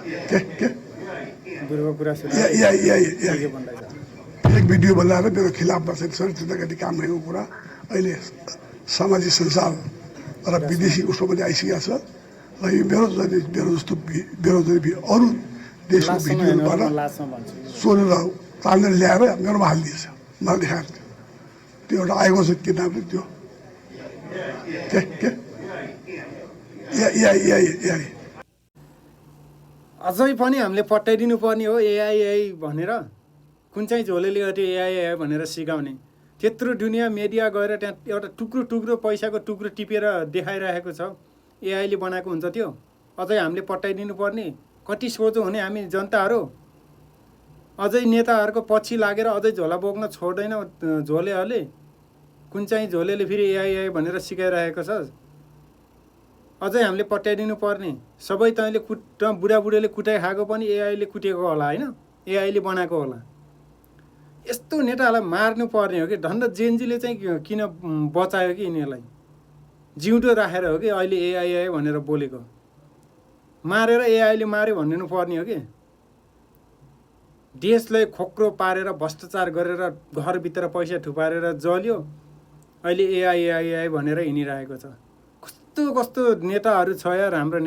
के गुरुको कुरा सुन एक भिडियो बनाएर मेरो खिलाफमा चाहिँ चरित्रगति काम भएको कुरा अहिले सामाजिक सञ्जाल र विदेशी उसको पनि आइसकेको छ र यो मेरो जस्तो बेरोजगारी अरू देशको भिडियोबाट सोधेर तानेर ल्याएर मेरोमा हालिदिएछ मलाई देखाएको थियो त्यो एउटा आएको छ किताबले त्यो के अझै पनि हामीले पट्याइदिनु पर्ने हो एआई भनेर कुन चाहिँ झोलेले एआई भनेर सिकाउने त्यत्रो दुनियाँ मिडिया गएर त्यहाँ एउटा टुक्रो पैसाको टुक्रो टिपेर देखाइरहेको छ एआईले बनाएको हुन्छ त्यो अझै हामीले पट्याइदिनु पर्ने कति सोझो हुने हामी जनताहरू अझै नेताहरूको पछि लागेर अझै झोला बोक्न छोड्दैन झोलेहरूले कुन चाहिँ झोलेले फेरि एआई भनेर सिकाइरहेको छ अझै हामीले पट्याइदिनु पर्ने सबै तैँले बुढाबुढीले कुटाइ खाएको पनि एआईले कुटेको होला होइन एआईले बनाएको होला यस्तो नेताहरूलाई मार्नु पर्ने हो कि धन्द जेएनजीले चाहिँ किन बचायो कि यिनीहरूलाई जिउँदो राखेर हो कि अहिले एआई भनेर बोलेको मारेर एआईले मार्यो भनिदिनु पर्ने हो कि देशलाई खोक्रो पारेर भ्रष्टाचार गरेर घरभित्र पैसा थुपारेर जल्यो अहिले एआई भनेर हिँडिरहेको छ कस्तो नेताहरू छ यार हाम्रो